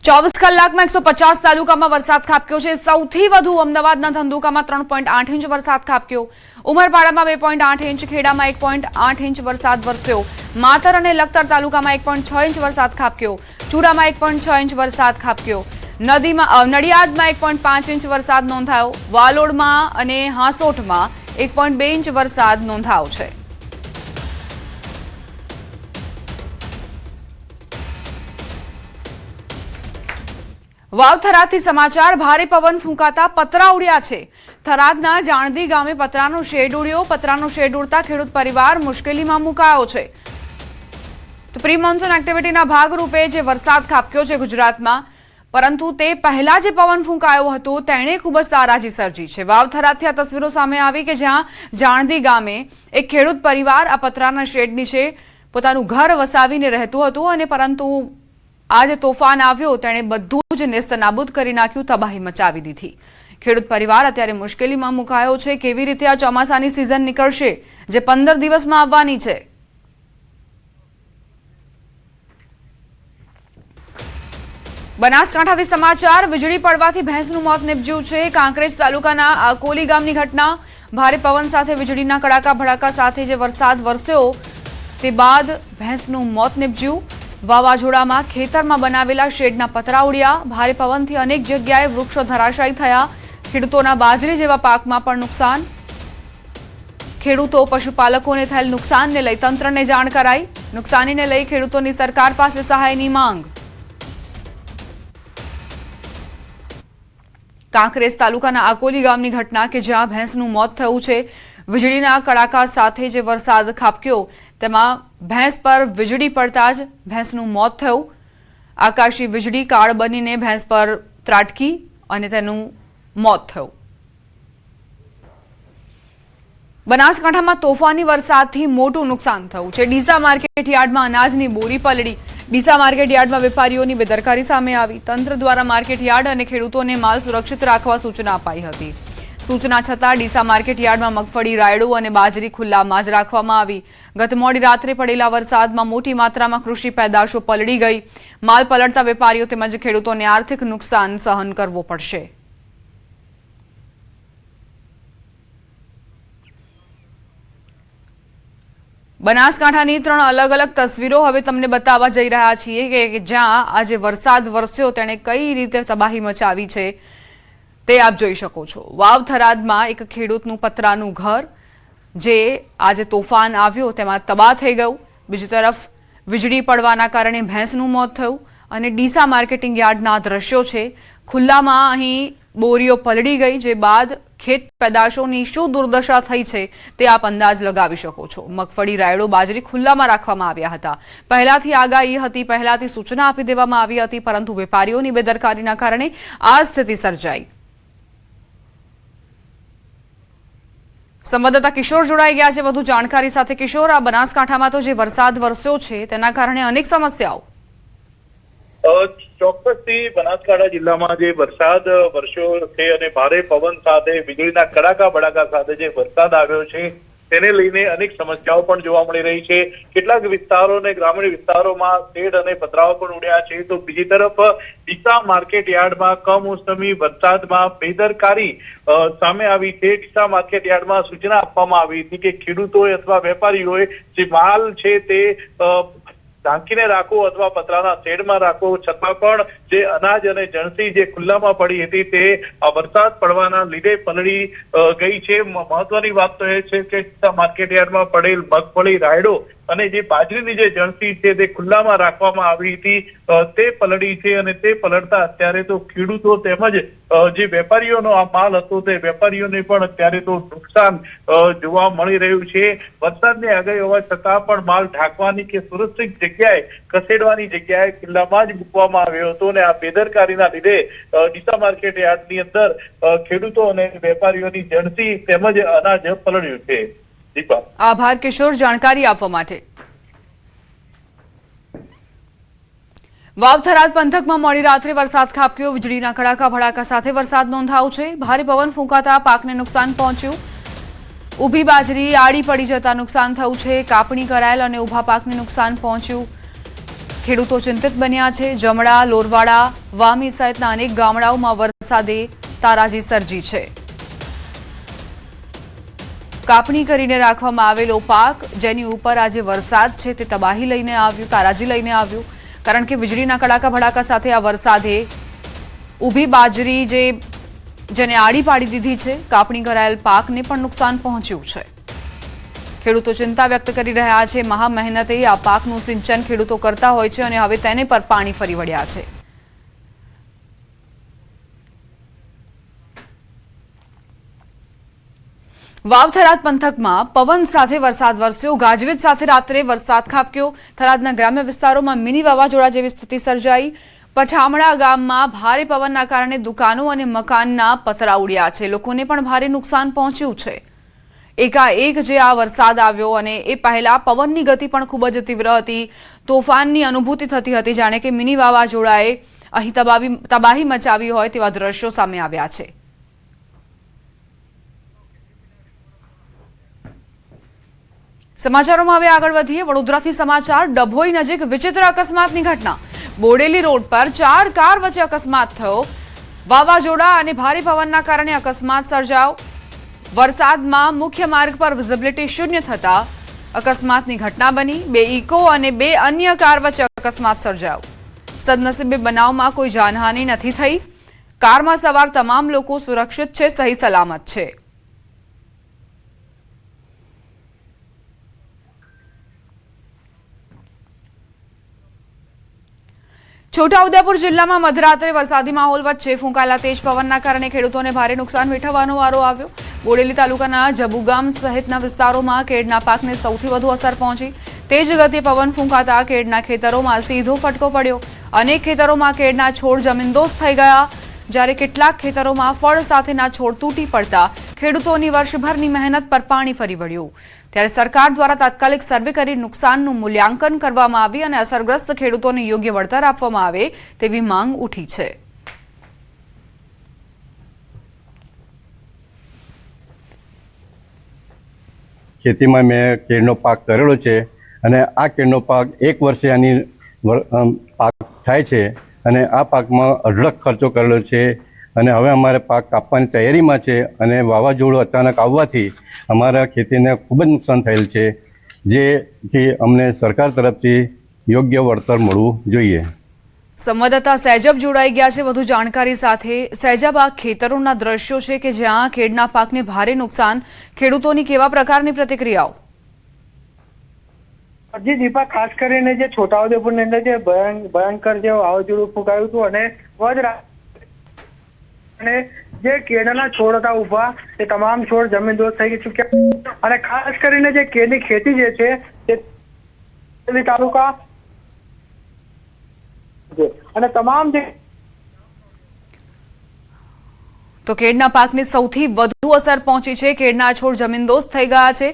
24 કલાકમાં 150 તાલુકામાં વરસાદ ખાબક્યો છે। સૌથી વધુ અમદાવાદના ધંધુકામાં 3.8 ઇંચ વરસાદ ખાબક્યો। ઉમરપાડામાં 2.8 ઇંચ, ખેડામાં 1.8 ઇંચ વરસાદ વરસ્યો। માતર અને લખતર તાલુકામાં 1.6 ઇંચ વરસાદ ખાબક્યો। ચુડામાં 1.6 ઇંચ વરસાદ ખાબક્યો। નડિયાદમાં 1.5 ઇંચ વરસાદ નોંધાયો। વાલોડમાં અને હાંસોટમાં 1.2 ઇંચ વરસાદ નોંધાયો છે। વાવ થરાદથી સમાચાર। ભારે પવન ફૂંકાતા પતરા ઉડ્યા છે। થરાદના જાણદી ગામે પતરાનો શેડ ઉડ્યો। પતરાનો શેડ ઉડતા ખેડૂત પરિવાર મુશ્કેલીમાં મુકાયો છે। તો પ્રી મોન્સૂન એક્ટિવિટીના ભાગરૂપે જે વરસાદ ખાબક્યો છે ગુજરાતમાં, પરંતુ તે પહેલા જે પવન ફૂંકાયો હતો તેણે ખૂબ જ તારાજી સર્જી છે। વાવ થરાદથી આ તસવીરો સામે આવી કે જ્યાં જાણદી ગામે એક ખેડૂત પરિવાર આ પતરાના શેડ નીચે પોતાનું ઘર વસાવીને રહેતું હતું, અને પરંતુ આ જે તોફાન આવ્યો તેણે બધું જ નેસ્તનાબૂદ કરી નાખ્યું, તબાહી મચાવી દીધી। ખેડૂત પરિવાર અત્યારે મુશ્કેલીમાં મુકાયો છે। કેવી રીતે આ ચોમાસાની સિઝન નીકળશે જે 15 દિવસમાં આવવાની છે? બનાસકાંઠાથી સમાચાર। વીજળી પડવાથી ભેંસનું મોત નિપજ્યું છે। કાંકરેજ તાલુકાના આકોલી ગામની ઘટના। ભારે પવન સાથે વીજળીના કડાકા ભડાકા સાથે જે વરસાદ વરસ્યો તે બાદ ભેંસનું મોત નિપજ્યું। વાવાઝોડામાં ખેતરમાં બનાવેલા શેડના પતરા ઉડ્યા। ભારે પવનથી અનેક જગ્યાએ વૃક્ષો ધરાશાયી થયા। ખેડૂતોના બાજરી જેવા પાકમાં પણ નુકસાન। ખેડૂતો પશુપાલકોને થયેલ નુકસાનને લઈ તંત્રને જાણ કરાઈ। નુકસાનીને લઈ ખેડૂતોની સરકાર પાસે સહાયની માંગ। કાંકરેજ તાલુકાના આકોલી ગામની ઘટના કે જ્યાં ભેંસનું મોત થયું છે। વીજળીના કડાકા સાથે જે વરસાદ ખાબક્યો તેમાં ભેંસ પર વીજળી પડતા જ ભેંસનું મોત થયું। આકાશી વીજળી કાળ બનીને ભેંસ પર ત્રાટકી અને તેનું મોત થયું। બનાસકાંઠામાં તોફાની વરસાદથી મોટું નુકસાન થયું છે। ડીસા માર્કેટ યાર્ડમાં અનાજની બોરી પલળી। ડીસા માર્કેટ યાર્ડમાં વેપારીઓની બેદરકારી સામે આવી। તંત્ર દ્વારા માર્કેટ યાર્ડ અને ખેડૂતોને માલ સુરક્ષિત રાખવા સૂચના અપાઈ હતી। સૂચના છતાં ડીસા માર્કેટ યાર્ડમાં મગફળી, રાયડો અને બાજરી ખુલ્લામાં જ રાખવામાં આવી। ગત મોડી રાત્રે પડેલા વરસાદમાં મોટી માત્રામાં કૃષિ પેદાશો પલળી ગઈ। માલ પલળતા વેપારીઓ તેમજ ખેડૂતોને આર્થિક નુકસાન સહન કરવો પડશે। બનાસકાંઠાની 3 અલગ અલગ તસવીરો હવે તમને બતાવવા જઈ રહ્યા છીએ કે જ્યાં આજે વરસાદ વરસ્યો તેણે કઈ રીતે તબાહી મચાવી છે તે આપ જોઈ શકો છો। વાવ થરાદમાં એક ખેડૂતનું પતરાનું ઘર જે આજે તોફાન આવ્યો તેમાં તબાહ થઈ ગયું। બીજી તરફ વીજળી પડવાના કારણે ભેંસનું મોત થયું અને ડીસા માર્કેટિંગ યાર્ડના દ્રશ્યો છે। ખુલ્લામાં અહીં બોરીઓ પલળી ગઈ, જે બાદ ખેત પેદાશોની શું દુર્દશા થઈ છે તે આપ અંદાજ લગાવી શકો છો। મગફળી, રાયડો, બાજરી ખુલ્લામાં રાખવામાં આવ્યા હતા। પહેલાથી આગાહી હતી, પહેલાથી સૂચના આપી દેવામાં આવી હતી, પરંતુ વેપારીઓની બેદરકારીના કારણે આ સ્થિતિ સર્જાઈ। સંવાદદાતા કિશોર જોડાઈ ગયા છે વધુ જાણકારી સાથે। કિશોર, આ બનાસકાંઠામાં તો જે વરસાદ વરસ્યો છે તેના કારણે અનેક સમસ્યાઓ। ચોક્કસથી બનાસકાંઠા જિલ્લામાં જે વરસાદ વરસ્યો છે અને ભારે પવન સાથે વીજળીના કડાકા ભડાકા સાથે જે વરસાદ આવ્યો છે તેને લઈને અનેક સમસ્યાઓ પણ જોવા મળી રહી છે। કેટલાક વિસ્તારો અને ગ્રામીણ વિસ્તારોમાં શેડ અને પતરાઓ પણ ઉડ્યા છે। તો બીજી તરફ ડીસા માર્કેટ યાર્ડમાં કમોસમી વરસાદમાં બેદરકારી સામે આવી છે। ડીસા માર્કેટ યાર્ડમાં સૂચના આપવામાં આવી હતી કે ખેડૂતોએ અથવા વેપારીઓએ જે માલ છે તે ઢાંકીને રાખો અથવા પતરાના શેડમાં રાખો, છતાં પણ જે અનાજ અને જણસી જે ખુલ્લામાં પડી હતી તે વરસાદ પડવાના લીધે પલળી ગઈ છે। મહત્વની વાત તો એ છે કે માર્કેટ યાર્ડમાં પડેલ મગફળી, રાયડો અને જે બાજરીની જે જણસી છે તે ખુલ્લામાં રાખવામાં આવી હતી તે પલળી છે, અને તે પલળતા અત્યારે તો ખેડૂતો તેમજ જે વેપારીઓનો આ માલ હતો તે વેપારીઓને પણ અત્યારે તો નુકસાન જોવા મળી રહ્યું છે। વરસાદની આગાહી હોવા છતાં પણ માલ ઢાંકવાની કે સુરક્ષિત જગ્યાએ ખસેડવાની જગ્યાએ ખુલ્લામાં જ મૂકવામાં આવ્યો હતો, અને આ બેદરકારીના લીધે ડીસા માર્કેટ યાર્ડની અંદર ખેડૂતો અને વેપારીઓની જણસી તેમજ અનાજ પલળ્યું છે। દીપા, આભાર કિશોર જાણકારી આપવા માટે। વાવ થરાદ પંથકમાં મોડી રાત્રે વરસાદ ખાબક્યો। વીજળીના કડાકા ભડાકા સાથે વરસાદ નોંધાયો છે। ભારે પવન ફૂંકાતા પાકને નુકસાન પહોંચ્યું। ઊભી બાજરી આડી પડી જતા નુકસાન થયું છે। કાપણી કરાયેલ અને ઊભા પાકને નુકસાન પહોંચ્યું। ખેડૂતો ચિંતિત બન્યા છે। જમણા, લોરવાડા, વામી સહિતના અનેક ગામડાઓમાં વરસાદે તારાજી સર્જી છે। કાપણી કરીને રાખવામાં આવેલો પાક જેની ઉપર આજે વરસાદ છે તે તબાહી લઈને આવ્યું, તારાજી લઈને આવ્યું, કારણ કે વીજળીના કડાકા ભડાકા સાથે આ વરસાદે ઊભી બાજરી જેને આડી પાડી દીધી છે। કાપણી કરાયેલ પાકને પણ નુકસાન પહોંચ્યું છે। ખેડૂતો ચિંતા વ્યક્ત કરી રહ્યા છે। મહા મહેનતે આ પાકનું સિંચન ખેડૂતો કરતા હોય છે અને હવે તેને પર પાણી ફરી વળ્યા છે। વાવ થરાદ પંથકમાં પવન સાથે વરસાદ વરસ્યો। ગાજવીજ સાથે રાત્રે વરસાદ ખાબક્યો। થરાદના ગ્રામ્ય વિસ્તારોમાં મિની વાવાઝોડા જેવી સ્થિતિ સર્જાઈ। પઠામણા ગામમાં ભારે પવનના કારણે દુકાનો અને મકાનના પતરા ઉડ્યા છે। લોકોને પણ ભારે નુકસાન પહોંચ્યું છે। એકાએક જે આ વરસાદ આવ્યો અને એ પહેલા પવનની ગતિ પણ ખૂબ જ તીવ્ર હતી। તોફાનની અનુભૂતિ થતી હતી, જાણે કે મિની વાવાઝોડાએ અહીં તબાહી મચાવી હોય તેવા દ્રશ્યો સામે આવ્યા છે। સમાચારોમાં હવે આગળ વધીએ। વડોદરાથી સમાચાર। ડભોઈ નજીક વિચિત્ર અકસ્માતની ઘટના। બોડેલી રોડ પર 4 કાર વચ્ચે અકસ્માત થયો। વાવાઝોડા અને ભારે પવનના કારણે અકસ્માત સર્જાયો। વરસાદમાં મુખ્ય માર્ગ પર વિઝિબિલિટી શૂન્ય થતા અકસ્માતની ઘટના બની। 2 ઇકો અને 2 અન્ય કાર વચ્ચે અકસ્માત સર્જાયો। સદનસીબે બનાવમાં કોઈ જાનહાનિ નથી થઈ। કારમાં સવાર તમામ લોકો સુરક્ષિત છે, સહી સલામત છે। છોટાઉદેપુર જિલ્લામાં મધરાત્રે વરસાદી માહોલ વચ્ચે ફૂંકાયેલા તેજ પવનના કારણે ખેડૂતોને ભારે નુકસાન વેઠવવાનો વારો આવ્યો। બોડેલી તાલુકાના જબુગામ સહિતના વિસ્તારોમાં કેળના પાકને સૌથી વધુ અસર પહોંચી। તેજ ગતિએ પવન ફૂંકાતા કેળના ખેતરોમાં સીધો ફટકો પડ્યો। અનેક ખેતરોમાં કેળના છોડ જમીનદોસ્ત થઈ ગયા, જ્યારે કેટલાક ખેતરોમાં ફળ સાથેના છોડ તૂટી પડતા ખેડૂતોની વર્ષભરની મહેનત પર પાણી ફરી વળ્યું। ત્યારે સરકાર દ્વારા તાત્કાલિક સર્વે કરી નુકસાનનું મૂલ્યાંકન કરવામાં આવી અને અસરગ્રસ્ત ખેડૂતોને યોગ્ય વળતર આપવામાં આવે તેવી માંગ ઉઠી છે। ખેતીમાં મેં કેળનો પાક કરેલો છે અને આ કેળનો પાક 1 વર્ષે આની પાક થાય છે અને આ પાકમાં અઢળક ખર્ચો કરેલો છે અને હવે અમારે પાક કાપવાની તૈયારીમાં છે અને વાવાઝોડું અચાનક આવવાથી અમારા ખેતીને ખૂબ જ નુકસાન થયેલ છે, જેથી અમને સરકાર તરફથી યોગ્ય વળતર મળવું જોઈએ। સંવાદદાતા સૈજબ જોડાઈ ગયા છે વધુ જાણકારી સાથે। સૈજબ, આ ખેતરોના દ્રશ્યો છે કે જ્યાં કેળના પાકને ભારે નુકસાન, ખેડૂતોની કેવા પ્રકારની પ્રતિક્રિયાઓ? જી દીપા, ખાસ કરીને જે છોટાઉદેપુરની અંદર જે ભયંકર જે વાવાઝોડું ફૂંકાયું હતું અને અને જે કેળના છોડ હતા ઉભા તે તમામ છોડ જમીનદોસ્ત થઈ ચૂક્યા અને ખાસ કરીને જે કેળની ખેતી જે છે તે તાલુકા અને તમામ જે તો કેળના પાકને સૌથી વધુ અસર પહોંચી છે। કેળના છોડ જમીનદોસ્ત થઈ ગયા છે।